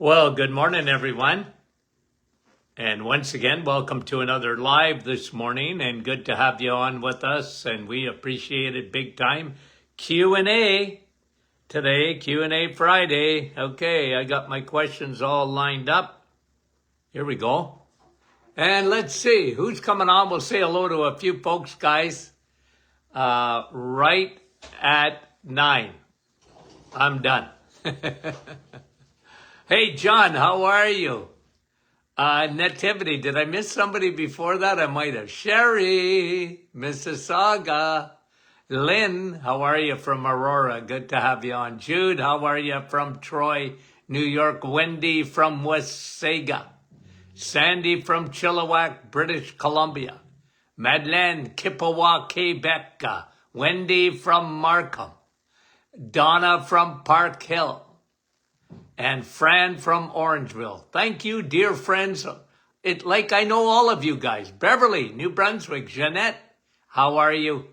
Well, good morning, everyone. And once again, welcome to another live this morning, and good to have you on with us, and we appreciate it big time. Q&A today, Q&A Friday. Okay, I got my questions all lined up. Here we go. And let's see, who's coming on? We'll say hello to a few folks, guys. Right at 9. I'm done. Hey, John, how are you? Nativity, did I miss somebody before that? I might have. Sherry, Mississauga. Lynn, how are you from Aurora? Good to have you on. Jude, how are you from Troy, New York? Wendy from Wasaga. Sandy from Chilliwack, British Columbia. Madeleine, Kippawa, Quebec. Wendy from Markham. Donna from Park Hill. And Fran from Orangeville. Thank you, dear friends. Like I know all of you guys. Beverly, New Brunswick. Jeanette, how are you?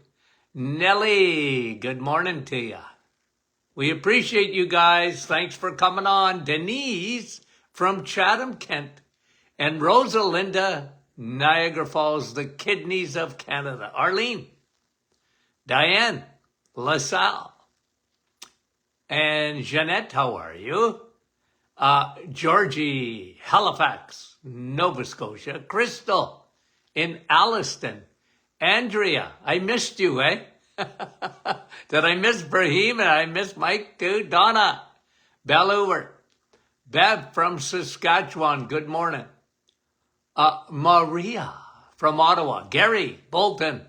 Nellie, good morning to you. We appreciate you guys. Thanks for coming on. Denise from Chatham, Kent. And Rosalinda, Niagara Falls, the kidneys of Canada. Arlene, Diane, LaSalle. And Jeanette, how are you? Georgie, Halifax, Nova Scotia. Crystal in Alliston. Andrea, I missed you, eh? Did I miss Brahim? And I miss Mike too? Donna, Bellhoover. Bev from Saskatchewan, good morning. Maria from Ottawa. Gary, Bolton.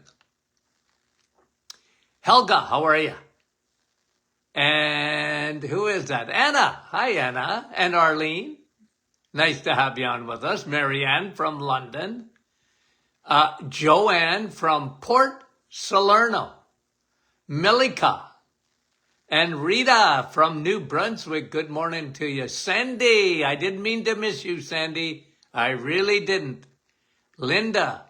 Helga, how are you? And who is that? Anna. Hi, Anna. And Arlene. Nice to have you on with us. Marianne from London. Joanne from Port Salerno. Milika. And Rita from New Brunswick. Good morning to you. Sandy. I didn't mean to miss you, Sandy. I really didn't. Linda.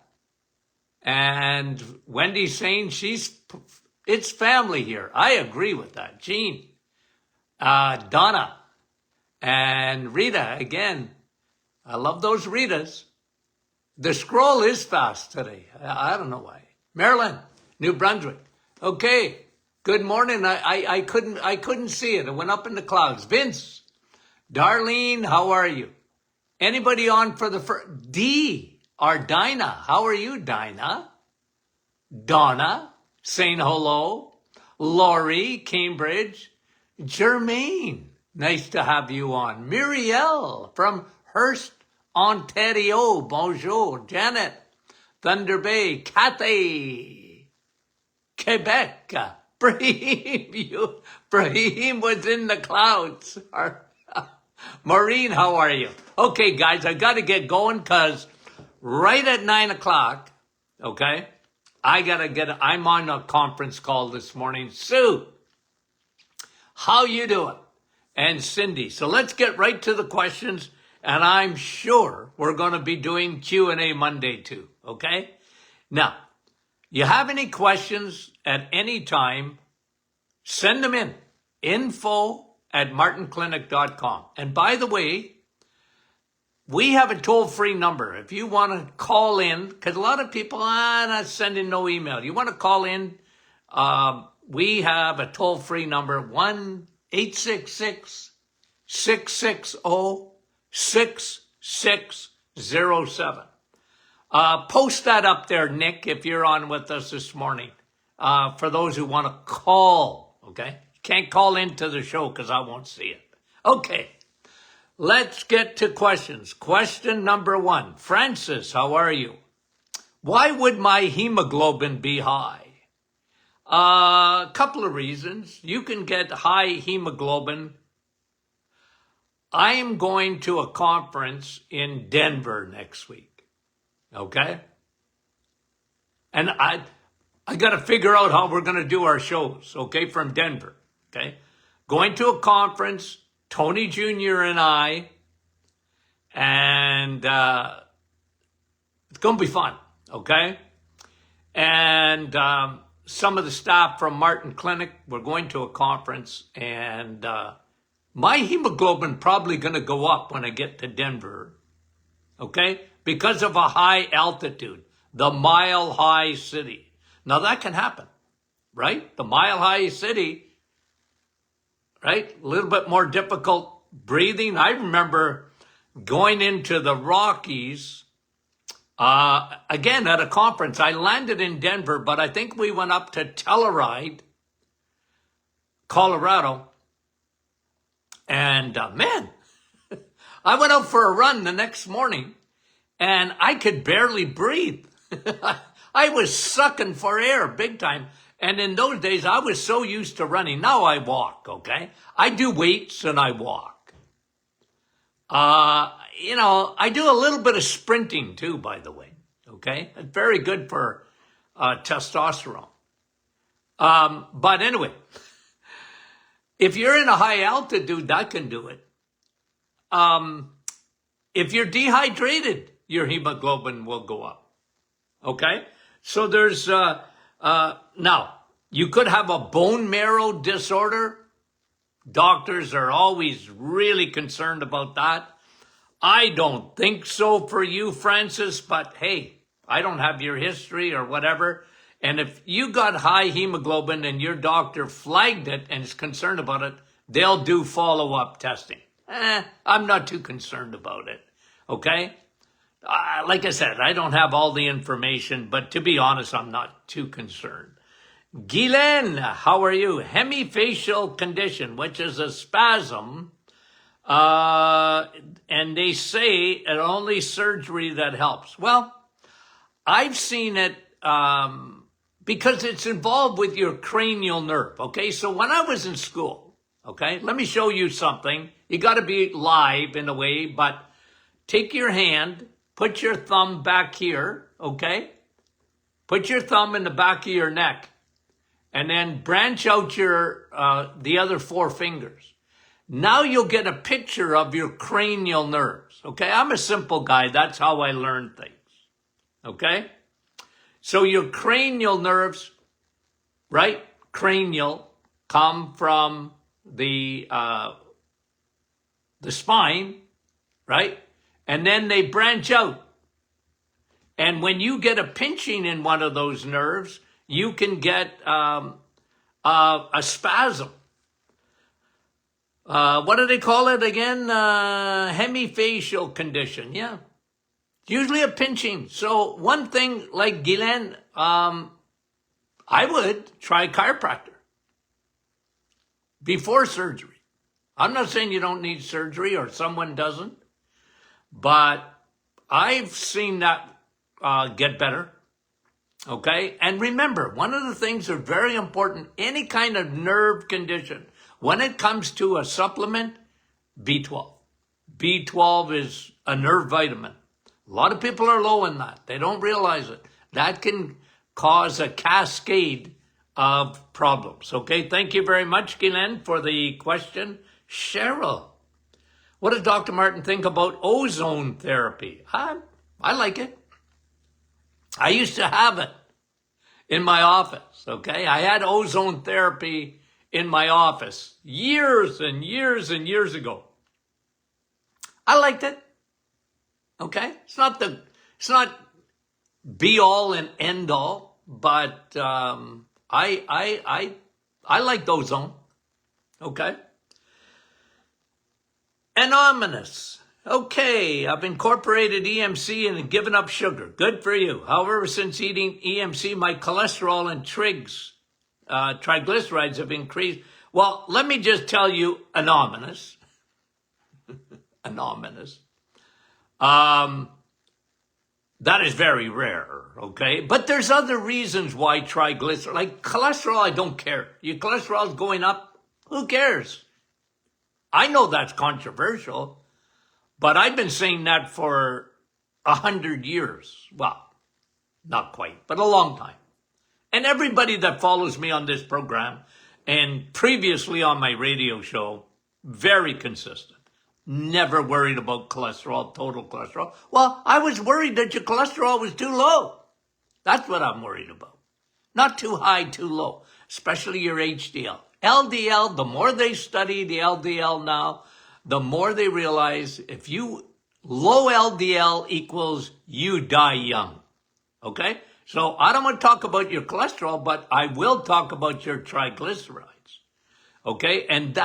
And Wendy saying it's family here. I agree with that. Jean, Donna, and Rita again. I love those Ritas. The scroll is fast today. I don't know why. Maryland, New Brunswick. Okay. Good morning. I couldn't see it. It went up in the clouds. Vince, Darlene, how are you? Anybody on for the first? D or Dinah. How are you, Dinah? Donna. Saying hello. Lori, Cambridge. Jermaine, nice to have you on. Muriel from Hearst, Ontario. Bonjour. Janet, Thunder Bay. Kathy, Quebec. Brahim was in the clouds. Maureen, how are you? Okay, guys, I got to get going because right at 9 o'clock, okay, I'm on a conference call this morning. Sue, how you doing? And Cindy. So let's get right to the questions. And I'm sure we're going to be doing Q&A Monday too. Okay. Now, you have any questions at any time, send them in. info@martinclinic.com. And by the way, we have a toll-free number. If you want to call in, because a lot of people are not sending no email. You want to call in, we have a toll-free number, 1-866-660-6607. Post that up there, Nick, if you're on with us this morning, for those who want to call, okay? You can't call into the show because I won't see it. Okay. Let's get to questions. Question number 1. Francis, how are you? Why would my hemoglobin be high? A couple of reasons. You can get high hemoglobin. I am going to a conference in Denver next week. Okay? And I got to figure out how we're going to do our shows, okay, from Denver. Okay? Going to a conference, Tony Jr. and I, and it's going to be fun, okay? And some of the staff from Martin Clinic, we're going to a conference, and my hemoglobin probably going to go up when I get to Denver, okay? Because of a high altitude, the Mile High City. Now that can happen, right? The Mile High City, right? A little bit more difficult breathing. I remember going into the Rockies, again at a conference. I landed in Denver, but I think we went up to Telluride, Colorado. And man, I went out for a run the next morning and I could barely breathe. I was sucking for air big time. And in those days, I was so used to running. Now I walk, okay? I do weights and I walk. I do a little bit of sprinting too, by the way, okay? It's very good for testosterone. But anyway, if you're in a high altitude, that can do it. If you're dehydrated, your hemoglobin will go up. Okay? So there's, now, you could have a bone marrow disorder. Doctors are always really concerned about that. I don't think so for you, Francis, but hey, I don't have your history or whatever. And if you got high hemoglobin and your doctor flagged it and is concerned about it, they'll do follow-up testing. I'm not too concerned about it, okay? Like I said, I don't have all the information, but to be honest, I'm not too concerned. Guylaine, how are you? Hemifacial condition, which is a spasm, and they say it only surgery that helps. Well, I've seen it because it's involved with your cranial nerve, okay? So when I was in school, okay, let me show you something. You got to be live in a way, but take your hand, put your thumb back here, okay? Put your thumb in the back of your neck, and then branch out your the other four fingers. Now you'll get a picture of your cranial nerves, okay? I'm a simple guy. That's how I learn things, okay? So your cranial nerves, right? Cranial come from the spine, right? And then they branch out. And when you get a pinching in one of those nerves, you can get a spasm. What do they call it again? Hemifacial condition, yeah. Usually a pinching. So one thing like Guylaine, I would try chiropractor before surgery. I'm not saying you don't need surgery or someone doesn't, but I've seen that get better, okay? And remember, one of the things that are very important, any kind of nerve condition, when it comes to a supplement, B12. B12 is a nerve vitamin. A lot of people are low in that. They don't realize it. That can cause a cascade of problems. Okay, thank you very much, Guylaine, for the question. Cheryl, what does Dr. Martin think about ozone therapy? I like it. I used to have it in my office, okay? I had ozone therapy in my office years and years and years ago. I liked it. Okay, it's not be all and end all, but I like ozone. Okay. Anonymous. Okay, I've incorporated EMC and given up sugar. Good for you. However, since eating EMC, my cholesterol and triglycerides have increased. Well, let me just tell you, Anonymous. Anonymous. That is very rare, okay? But there's other reasons why triglycerides, like cholesterol, I don't care. Your cholesterol is going up, who cares? I know that's controversial, but I've been saying that for 100 years. Well, not quite, but a long time. And everybody that follows me on this program and previously on my radio show, very consistent. Never worried about cholesterol, total cholesterol. Well, I was worried that your cholesterol was too low. That's what I'm worried about. Not too high, too low, especially your HDL. LDL, the more they study the LDL now, the more they realize if you low LDL equals you die young. Okay? So I don't want to talk about your cholesterol, but I will talk about your triglycerides. Okay? And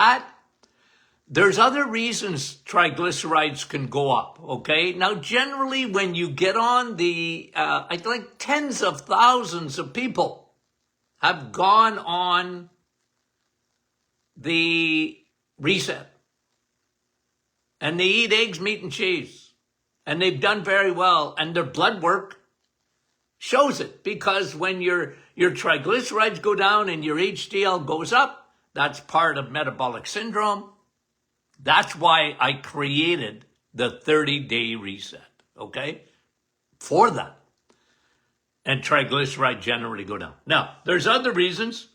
there's other reasons triglycerides can go up. Okay? Now, generally, when you get on I think tens of thousands of people have gone on the reset. And they eat eggs, meat, and cheese. And they've done very well. And their blood work shows it. Because when your triglycerides go down and your HDL goes up, that's part of metabolic syndrome. That's why I created the 30-day reset. Okay? For that. And triglycerides generally go down. Now, there's other reasons.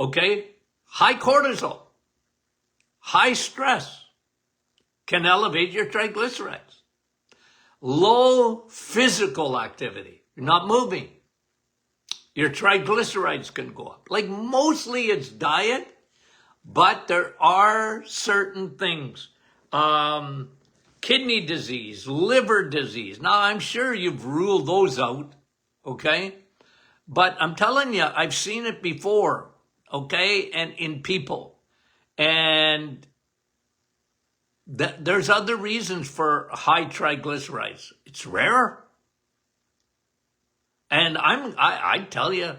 Okay? High cortisol. High stress can elevate your triglycerides. Low physical activity, you're not moving, your triglycerides can go up. Like mostly it's diet, but there are certain things. Kidney disease, liver disease. Now I'm sure you've ruled those out, okay? But I'm telling you, I've seen it before, okay? And in people. And there's other reasons for high triglycerides. It's rare. And I tell you,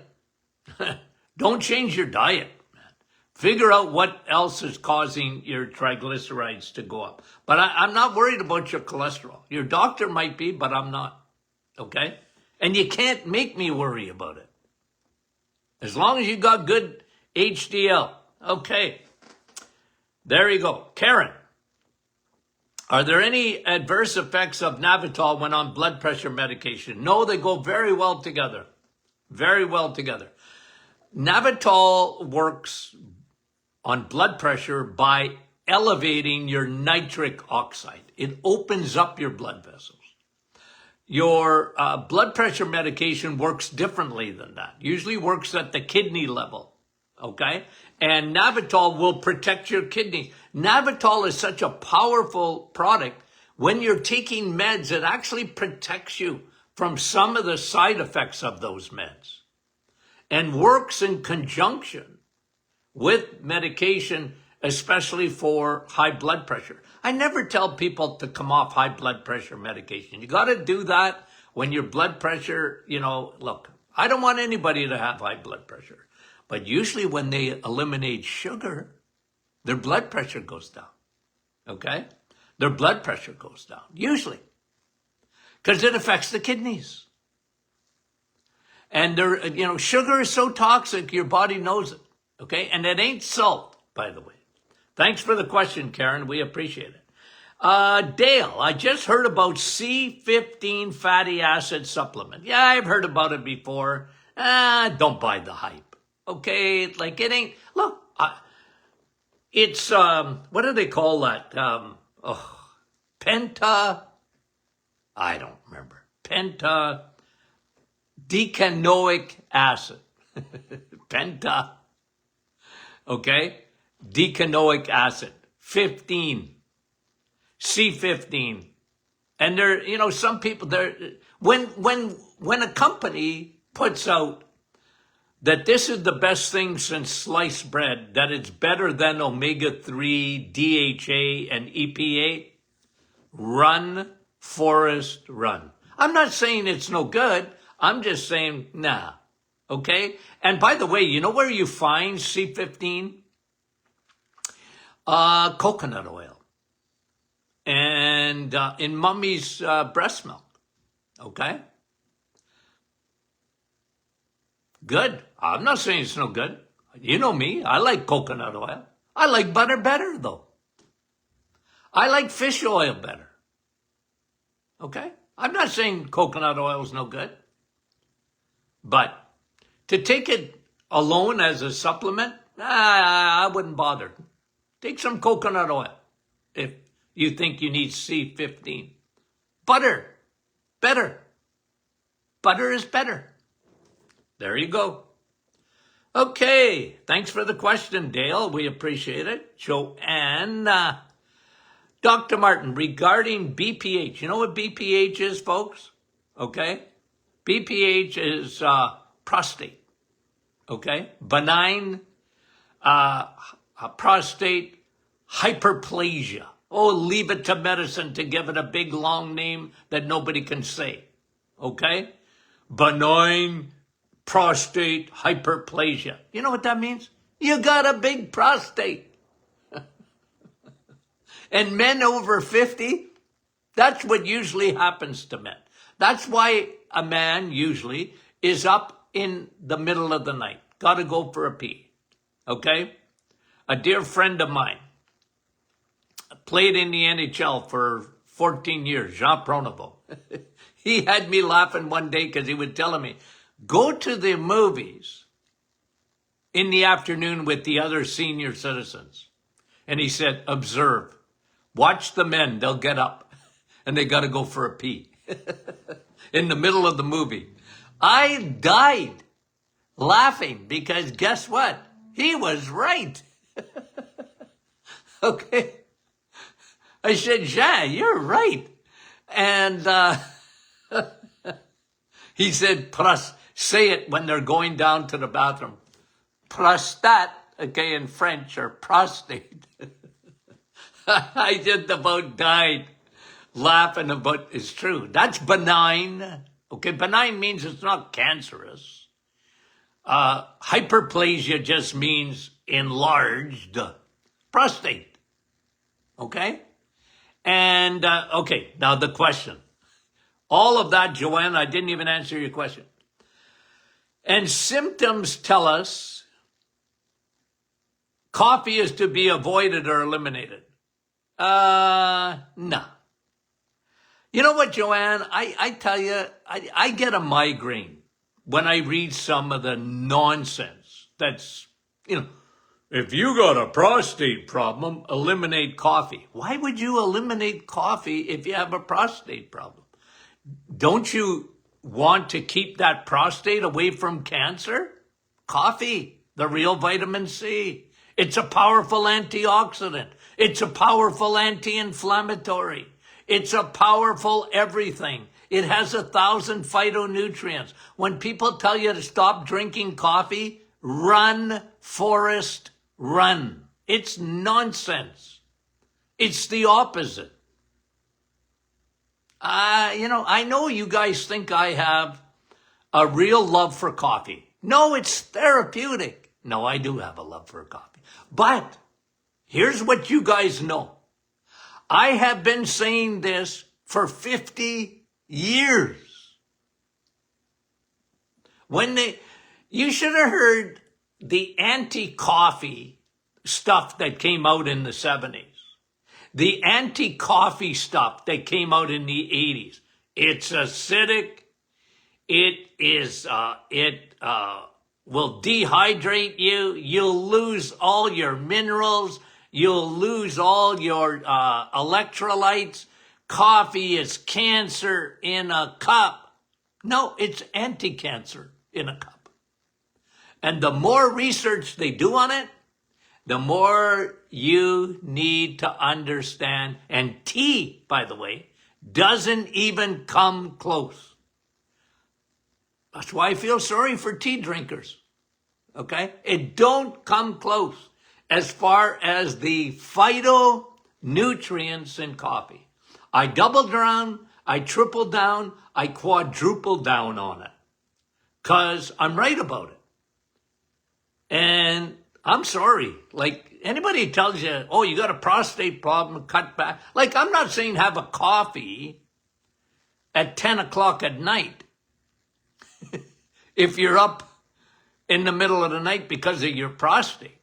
don't change your diet. Figure out what else is causing your triglycerides to go up. But I'm not worried about your cholesterol. Your doctor might be, but I'm not. Okay? And you can't make me worry about it. As long as you got good HDL. Okay. There you go. Karen, are there any adverse effects of Navitol when on blood pressure medication? No, they go very well together. Very well together. Navitol works on blood pressure by elevating your nitric oxide. It opens up your blood vessels. Your blood pressure medication works differently than that. Usually works at the kidney level. Okay? And Navitol will protect your kidneys. Navitol is such a powerful product. When you're taking meds, it actually protects you from some of the side effects of those meds and works in conjunction with medication, especially for high blood pressure. I never tell people to come off high blood pressure medication. You got to do that when your blood pressure, look, I don't want anybody to have high blood pressure. But usually when they eliminate sugar, their blood pressure goes down. Okay? Their blood pressure goes down, usually. Because it affects the kidneys. And sugar is so toxic, your body knows it. Okay? And it ain't salt, by the way. Thanks for the question, Karen. We appreciate it. Dale, I just heard about C15 fatty acid supplement. Yeah, I've heard about it before. Don't buy the hype. Okay, like it ain't, look, it's, what do they call that? Penta, I don't remember. Penta, decanoic acid. Penta, okay? Decanoic acid, 15, C15. And there, some people, when a company puts out that this is the best thing since sliced bread, that it's better than omega-3, DHA, and EPA, run, Forrest, run. I'm not saying it's no good. I'm just saying, nah. Okay? And by the way, you know where you find C15? Coconut oil. And in mommy's breast milk. Okay? Good. I'm not saying it's no good. You know me. I like coconut oil. I like butter better, though. I like fish oil better. Okay? I'm not saying coconut oil is no good. But to take it alone as a supplement, I wouldn't bother. Take some coconut oil if you think you need C15. Butter. Better. Butter is better. There you go. Okay, thanks for the question, Dale. We appreciate it. Joanne, Dr. Martin, regarding BPH, you know what BPH is, folks? Okay? BPH is prostate, okay? Benign prostate hyperplasia. Oh, leave it to medicine to give it a big long name that nobody can say, okay? Benign prostate hyperplasia. You know what that means? You got a big prostate. And men over 50, that's what usually happens to men. That's why a man usually is up in the middle of the night. Got to go for a pee. Okay? A dear friend of mine played in the NHL for 14 years, Jean Pronovo. He had me laughing one day because he was telling me, go to the movies in the afternoon with the other senior citizens. And he said, observe. Watch the men, they'll get up and they got to go for a pee in the middle of the movie. I died laughing because guess what? He was right. Okay. I said, Jean, you're right. And he said, say it when they're going down to the bathroom. Prostate, okay, in French, or prostate. I just about died laughing about it's true. That's benign. Okay, benign means it's not cancerous. Hyperplasia just means enlarged prostate. Okay? And, okay, now the question. All of that, Joanne, I didn't even answer your question. And symptoms tell us coffee is to be avoided or eliminated. No. You know what, Joanne? I tell you, I get a migraine when I read some of the nonsense that's, if you got a prostate problem, eliminate coffee. Why would you eliminate coffee if you have a prostate problem? Don't you want to keep that prostate away from cancer? Coffee, the real vitamin C. It's a powerful antioxidant. It's a powerful anti-inflammatory. It's a powerful everything. It has 1,000 phytonutrients. When people tell you to stop drinking coffee, run, Forrest, run. It's nonsense. It's the opposite. I know you guys think I have a real love for coffee. No, it's therapeutic. No, I do have a love for coffee. But here's what you guys know. I have been saying this for 50 years. You should have heard the anti-coffee stuff that came out in the 70s. The anti-coffee stuff that came out in the 80s. It's acidic. It will dehydrate you. You'll lose all your minerals. You'll lose all your electrolytes. Coffee is cancer in a cup. No, it's anti-cancer in a cup. And the more research they do on it, the more you need to understand. And tea, by the way, doesn't even come close. That's why I feel sorry for tea drinkers. Okay? It don't come close as far as the phytonutrients in coffee. I doubled down, I tripled down, I quadrupled down on it. Because I'm right about it. And I'm sorry. Like, anybody tells you, oh, you got a prostate problem, cut back. Like, I'm not saying have a coffee at 10 o'clock at night if you're up in the middle of the night because of your prostate.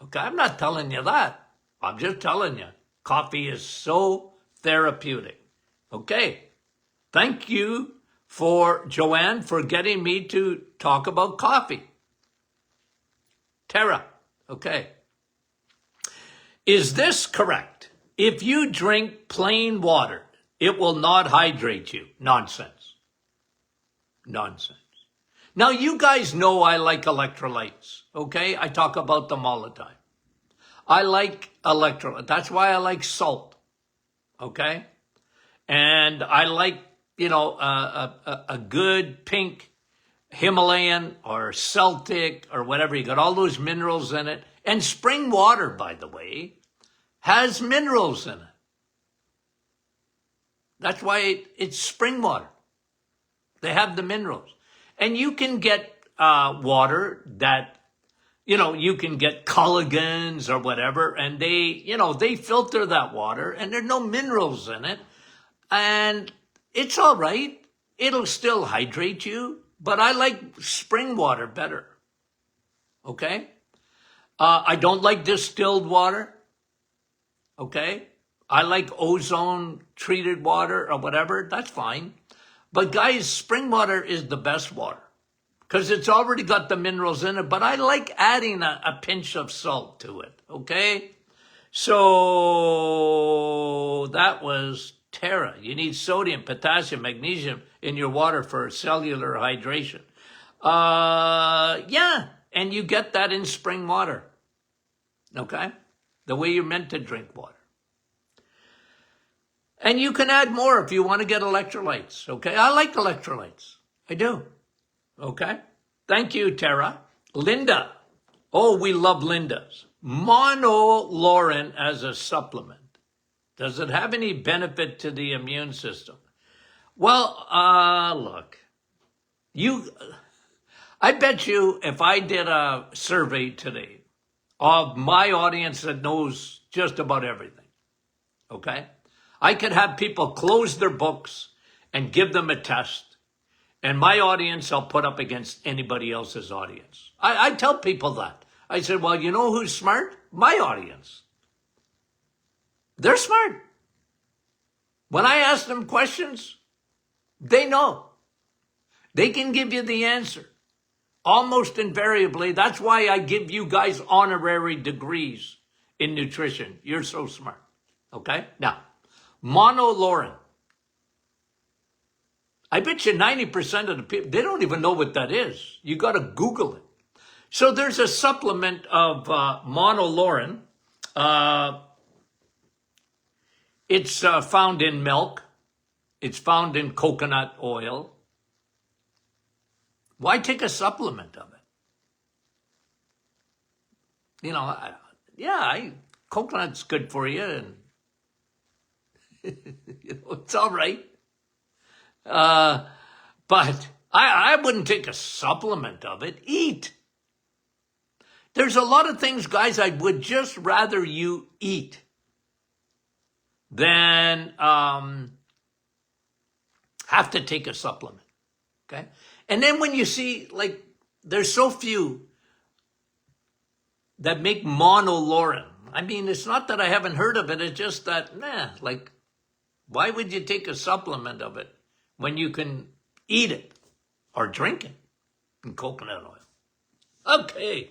Okay, I'm not telling you that. I'm just telling you, coffee is so therapeutic. Okay, thank you for Joanne for getting me to talk about coffee. Tara, okay. Is this correct? If you drink plain water, it will not hydrate you. Nonsense. Nonsense. Now, you guys know I like electrolytes, okay? I talk about them all the time. I like electrolytes. That's why I like salt, okay? And I like, a good pink Himalayan or Celtic or whatever. You got all those minerals in it. And spring water, by the way, has minerals in it. That's why it's spring water. They have the minerals. And you can get water that, you can get Culligan's or whatever, and they filter that water, and there's no minerals in it. And it's all right. It'll still hydrate you, but I like spring water better. Okay? I don't like distilled water. Okay? I like ozone treated water or whatever. That's fine. But guys, spring water is the best water because it's already got the minerals in it. But I like adding a pinch of salt to it. Okay? So that was Terra. You need sodium, potassium, magnesium in your water for cellular hydration. Yeah, and you get that in spring water. Okay? The way you're meant to drink water. And you can add more if you want to get electrolytes. Okay? I like electrolytes. I do. Okay? Thank you, Tara. Linda. Oh, we love Linda's. Monolaurin as a supplement. Does it have any benefit to the immune system? Well, look, I bet you if I did a survey today of my audience that knows just about everything, okay? I could have people close their books and give them a test, and my audience I'll put up against anybody else's audience. I tell people that. I said, well, you know who's smart? My audience. They're smart. When I ask them questions, they know. They can give you the answer. Almost invariably. That's why I give you guys honorary degrees in nutrition. You're so smart. Okay? Now, monolaurin. I bet you 90% of the people, they don't even know what that is. You got to Google it. So there's a supplement of monolaurin. It's found in milk. It's found in coconut oil. Why take a supplement of it? Coconut's good for you, and it's all right. But I wouldn't take a supplement of it. Eat. There's a lot of things, guys, I would just rather you eat than have to take a supplement. Okay? And then when you see, there's so few that make monolaurin. I mean, it's not that I haven't heard of it. It's just that, why would you take a supplement of it when you can eat it or drink it in coconut oil? Okay.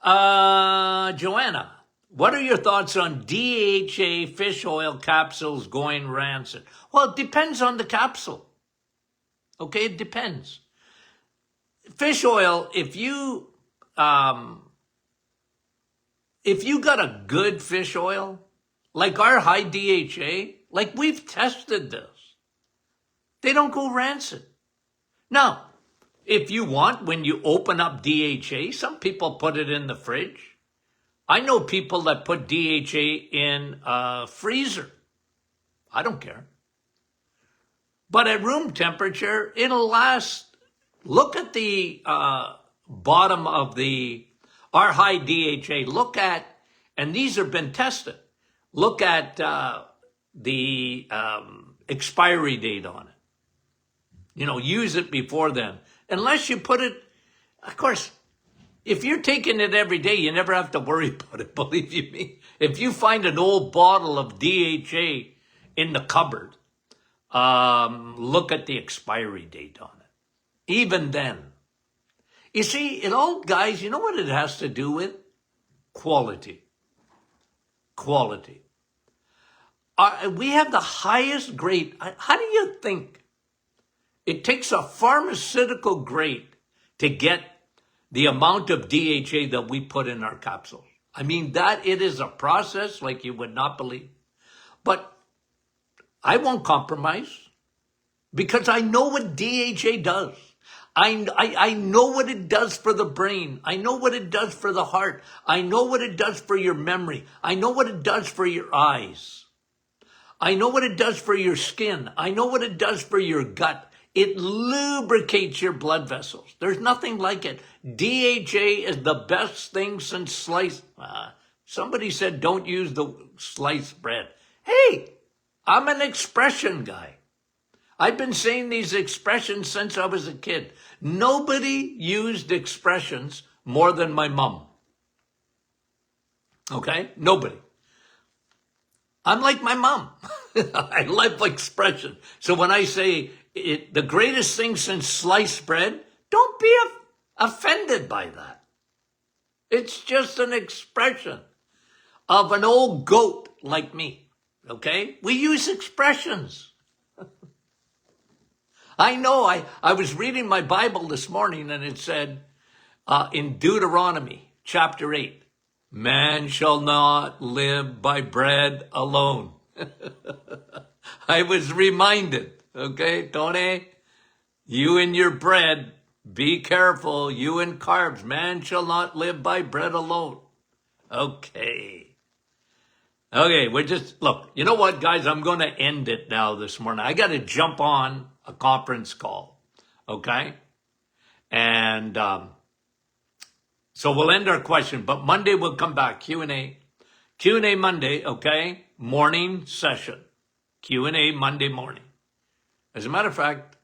Joanna, what are your thoughts on DHA fish oil capsules going rancid? Well, it depends on the capsule. Okay, it depends. Fish oil, if you got a good fish oil, like our high DHA, we've tested this. They don't go rancid. Now, if you want, when you open up DHA, some people put it in the fridge. I know people that put DHA in a freezer. I don't care. But at room temperature, it'll last. Look at the bottom of our high DHA. Look at, and these have been tested. Look at the expiry date on it. Use it before then. Unless you put it, of course, if you're taking it every day, you never have to worry about it, believe you me. If you find an old bottle of DHA in the cupboard, look at the expiry date on it. Even then. You see, guys, you know what it has to do with? Quality. Quality. We have the highest grade. How do you think It takes a pharmaceutical grade to get the amount of DHA that we put in our capsules. I mean, that it is a process like you would not believe. But I won't compromise because I know what DHA does. I know what it does for the brain. I know what it does for the heart. I know what it does for your memory. I know what it does for your eyes. I know what it does for your skin. I know what it does for your gut. It lubricates your blood vessels. There's nothing like it. DHA is the best thing since sliced. Somebody said don't use the sliced bread. Hey, I'm an expression guy. I've been saying these expressions since I was a kid. Nobody used expressions more than my mom. Okay? Nobody. I'm like my mom. I love expression. So when I say the greatest thing since sliced bread, don't be offended by that. It's just an expression of an old goat like me. Okay? We use expressions. I know, I was reading my Bible this morning and it said in Deuteronomy chapter 8, man shall not live by bread alone. I was reminded, okay, Tony, you and your bread, be careful, you and carbs, man shall not live by bread alone. Okay, we're just, look, you know what, guys, I'm going to end it now this morning. I got to jump on a conference call, okay? And so we'll end our question, but Monday we'll come back, Q&A. Q&A Monday, okay? Morning session. Q&A Monday morning. As a matter of fact,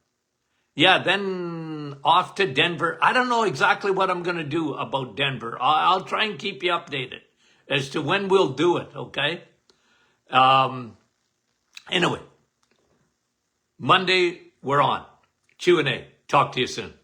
yeah, then off to Denver. I don't know exactly what I'm going to do about Denver. I'll try and keep you updated as to when we'll do it, okay? Anyway, Monday we're on. Q&A. Talk to you soon.